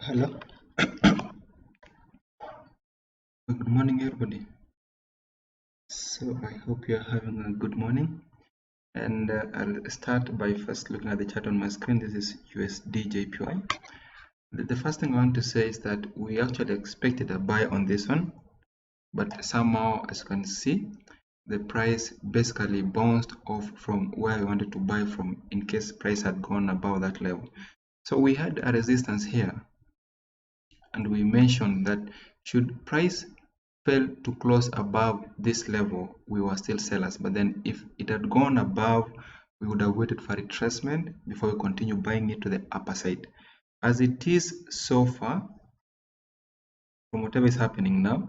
Hello. Good morning, everybody. So I hope you're having a good morning. And I'll start by first looking at the chart on my screen. This is USD JPY. The first thing I want to say is that we actually expected a buy on this one, but somehow, as you can see, the price basically bounced off from where we wanted to buy from in case price had gone above that level. So we had a resistance here, and we mentioned that should price fail to close above this level, we were still sellers. But then if it had gone above, we would have waited for retracement before we continue buying it to the upper side. As it is so far, from whatever is happening now,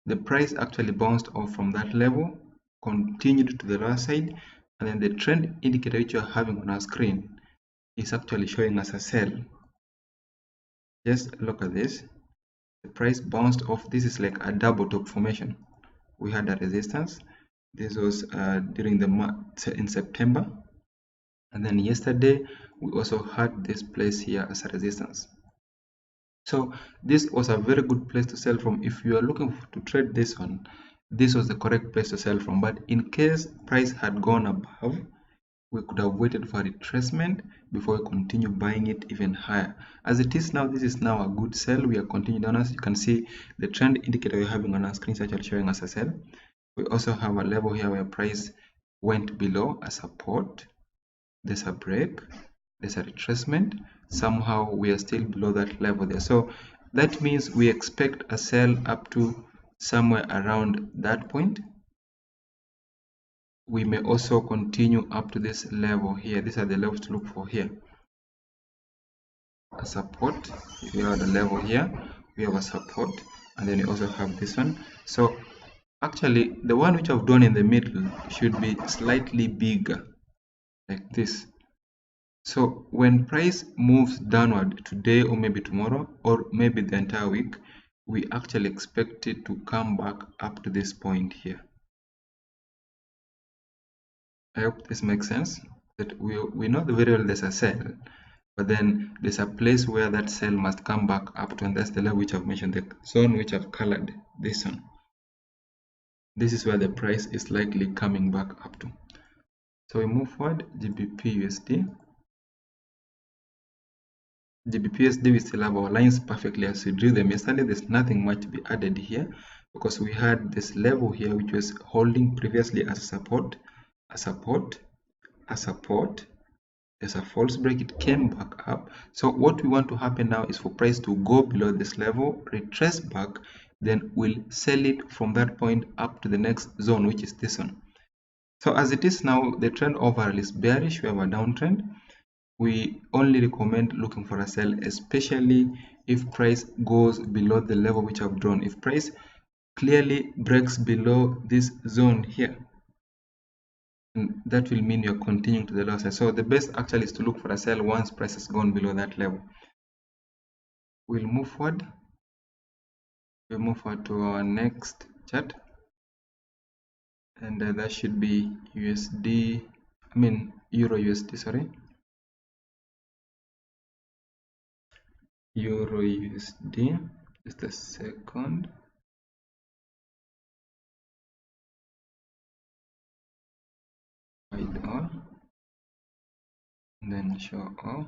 the price actually bounced off from that level, continued to the lower side, and then the trend indicator which you are having on our screen is actually showing us a sell. Just look at this. The price bounced off. This is like a double top formation. We had a resistance. This was during the month in September, and then yesterday we also had this place here as a resistance. So this was a very good place to sell from. If you are looking to trade this one, this was the correct place to sell from. But in case price had gone above, we could have waited for retracement before we continue buying it even higher. As it is now, this is now a good sell. We are continuing down. As you can see, the trend indicator we're having on our screen is actually showing us a sell. We also have a level here where price went below a support. There's a break, there's a retracement. Somehow we are still below that level there. So that means we expect a sell up to somewhere around that point. We may also continue up to this level here. These are the levels to look for here. A support, we have the level here, we have a support, and then we also have this one. So actually the one which I've done in the middle should be slightly bigger, like this. So when price moves downward today or maybe tomorrow or maybe the entire week, we actually expect it to come back up to this point here. I hope this makes sense, that we know very well there's a sell, but then there's a place where that sell must come back up to, and that's the level which I've mentioned, the zone which I've colored, this one. This is where the price is likely coming back up to. So we move forward. GBP USD. GBP USD, we still have our lines perfectly as we drew them yesterday. There's nothing much to be added here because we had this level here which was holding previously as a support, a support, a support. There's a false break, it came back up. So what we want to happen now is for price to go below this level, retrace back, then we'll sell it from that point up to the next zone, which is this one. So as it is now, the trend overall is bearish. We have a downtrend. We only recommend looking for a sell, especially if price goes below the level which I've drawn. If price clearly breaks below this zone here, that will mean you're continuing to the low side. So the best actually is to look for a sell once price has gone below that level. We'll move forward. We'll move forward to our next chart, and that should be Euro USD, sorry. Euro USD, just a second. Hide all, and then show all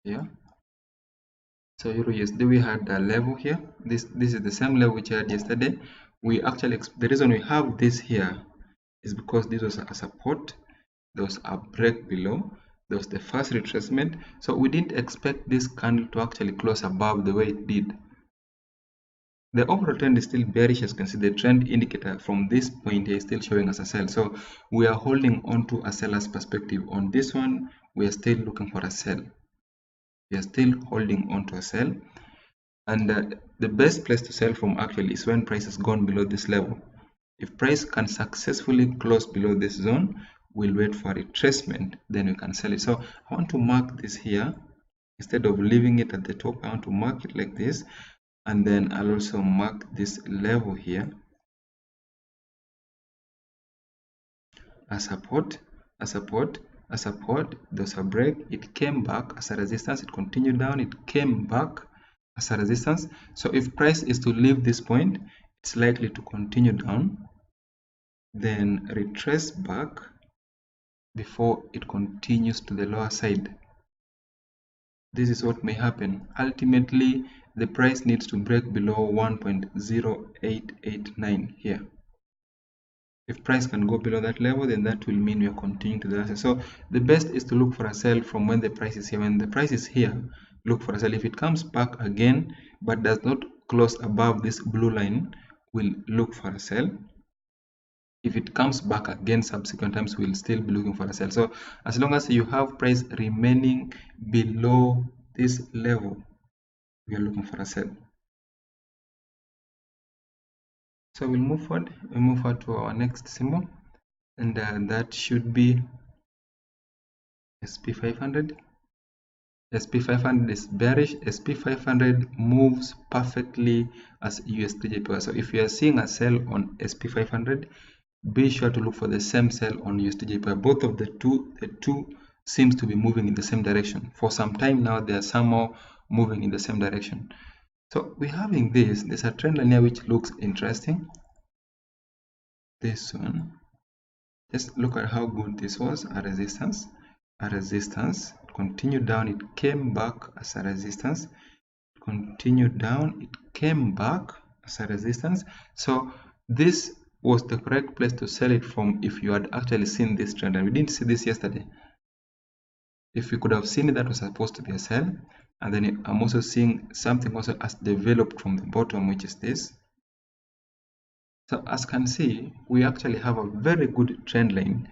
here. So Euro USD, we had a level here. This is the same level which we had yesterday. We actually, the reason we have this here is because this was a support, there was a break below, there was the first retracement. So we didn't expect this candle to actually close above the way it did. The overall trend is still bearish. As you can see, the trend indicator from this point here is still showing us a sell. So we are holding on to a seller's perspective. On this one, we are still looking for a sell. We are still holding on to a sell. And the best place to sell from actually is when price has gone below this level. If price can successfully close below this zone, we'll wait for retracement, then we can sell it. So I want to mark this here. Instead of leaving it at the top, I want to mark it like this. And then I'll also mark this level here as support, a support, there's a break, it came back as a resistance, it continued down, it came back as a resistance. So if price is to leave this point, it's likely to continue down, then retrace back before it continues to the lower side. This is what may happen. Ultimately, the price needs to break below 1.0889 here. If price can go below that level, then that will mean we are continuing to the asset. So the best is to look for a sell from when the price is here. When the price is here, look for a sell. If it comes back again but does not close above this blue line, we'll look for a sell. If it comes back again subsequent times, we'll still be looking for a sell. So as long as you have price remaining below this level, we are looking for a sell. So we'll move forward. We'll move forward to our next symbol, and that should be SP500. SP500 is bearish. SP500 moves perfectly as USDJPY. So if you are seeing a sell on SP500, be sure to look for the same sell on USDJPY. Both of the two seems to be moving in the same direction. For some time now, they are somehow moving in the same direction. So we're having this. There's a trend line here which looks interesting. This one. Just look at how good this was. A resistance, continued down, it came back as a resistance, continued down, it came back as a resistance. So this was the correct place to sell it from if you had actually seen this trend, and we didn't see this yesterday. If we could have seen it, that was supposed to be a sell. And then I'm also seeing something also as developed from the bottom, which is this. So as you can see, we actually have a very good trend line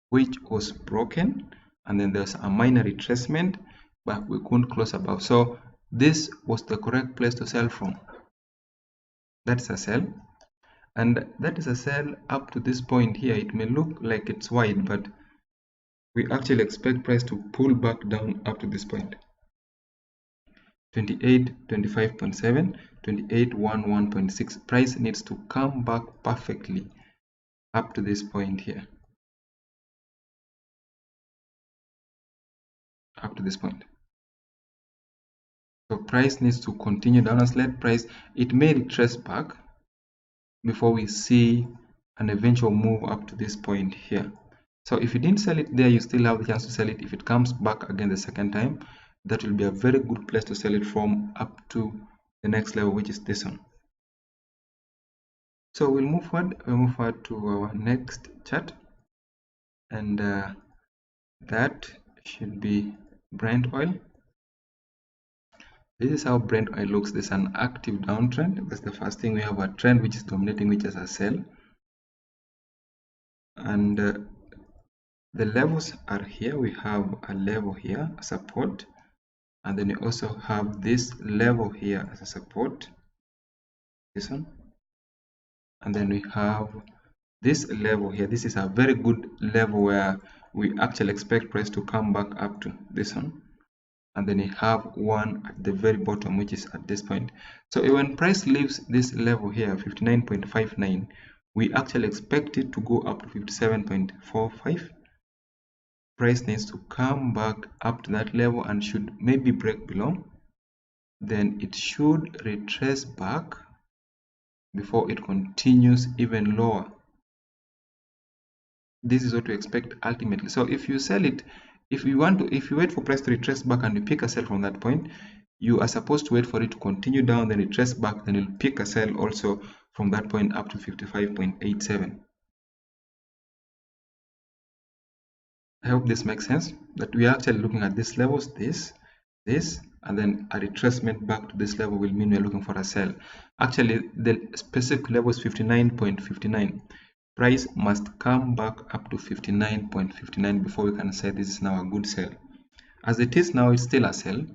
which was broken, and then there's a minor retracement, but we couldn't close above. So this was the correct place to sell from. That's a sell, and that is a sell up to this point here. It may look like it's wide, but we actually expect price to pull back down up to this point. 28.25.7, 28.11.6. Price needs to come back perfectly up to this point here. Up to this point. So price needs to continue down. Let price, it may retrace back before we see an eventual move up to this point here. So if you didn't sell it there, you still have the chance to sell it. If it comes back again the second time, that will be a very good place to sell it from up to the next level, which is this one. So we'll move forward. We'll move forward to our next chart, and that should be Brent oil. This is how Brent oil looks. There's an active downtrend. That's the first thing. We have a trend which is dominating, which is a sell, and the levels are here. We have a level here, a support, and then we also have this level here as a support, this one, and then we have this level here. This is a very good level where we actually expect price to come back up to this one, and then we have one at the very bottom, which is at this point. So when price leaves this level here, 59.59, we actually expect it to go up to 57.45. Price needs to come back up to that level and should maybe break below, then it should retrace back before it continues even lower. This is what we expect ultimately. So if you sell it, if you wait for price to retrace back and you pick a sell from that point, you are supposed to wait for it to continue down, then retrace back, then you'll pick a sell also from that point up to 55.87. I hope this makes sense, that we are actually looking at these levels, this, and then a retracement back to this level will mean we're looking for a sell. Actually, the specific level is 59.59. Price must come back up to 59.59 before we can say this is now a good sell. As it is now, it's still a sell.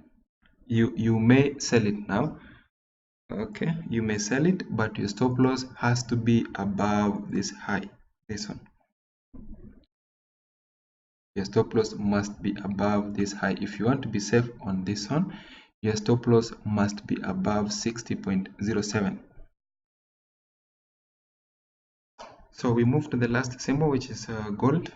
You may sell it now. Okay, you may sell it, but your stop loss has to be above this high, this one. Your stop loss must be above this high. If you want to be safe on this one, your stop loss must be above 60.07. So we move to the last symbol, which is gold.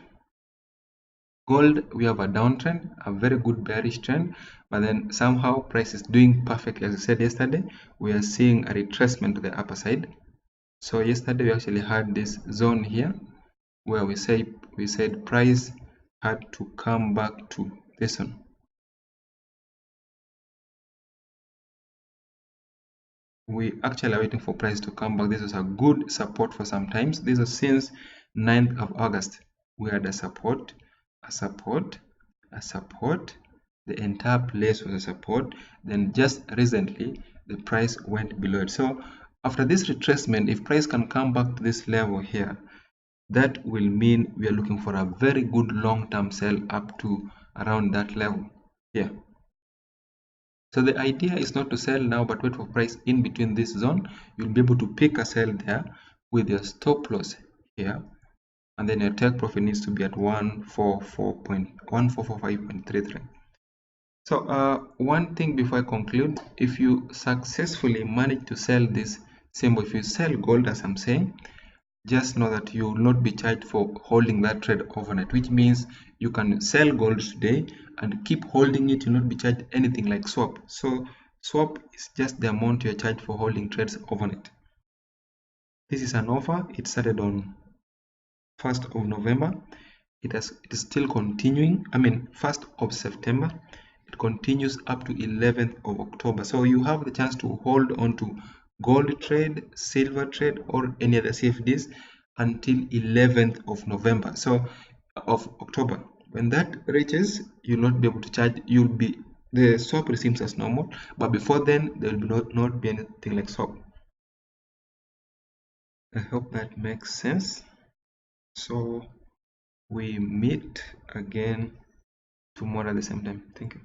Gold, we have a downtrend, a very good bearish trend, but then somehow price is doing perfectly. As I said yesterday, we are seeing a retracement to the upper side. So yesterday we actually had this zone here where we said price had to come back to this one. We actually are waiting for price to come back. This was a good support for some times. This was since 9th of August. We had a support, a support, a support. The entire place was a support. Then just recently, the price went below it. So after this retracement, if price can come back to this level here, that will mean we are looking for a very good long-term sell up to around that level here. So the idea is not to sell now but wait for price in between this zone. You'll be able to pick a sell there with your stop loss here, and then your take profit needs to be at 1445.33. So one thing before I conclude, if you successfully manage to sell this symbol, if you sell gold as I'm saying, just know that you will not be charged for holding that trade overnight, which means you can sell gold today and keep holding it. You'll not be charged anything like swap. So swap is just the amount you're charged for holding trades overnight. This is an offer. It started on 1st of November. It is still continuing. 1st of September. It continues up to 11th of October. So you have the chance to hold on to gold trade, silver trade, or any other CFDs until 11th of November. So of October. When that reaches, you'll not be able to charge. The swap resumes as normal, but before then there will not be anything like swap. I hope that makes sense. So we meet again tomorrow at the same time. Thank you.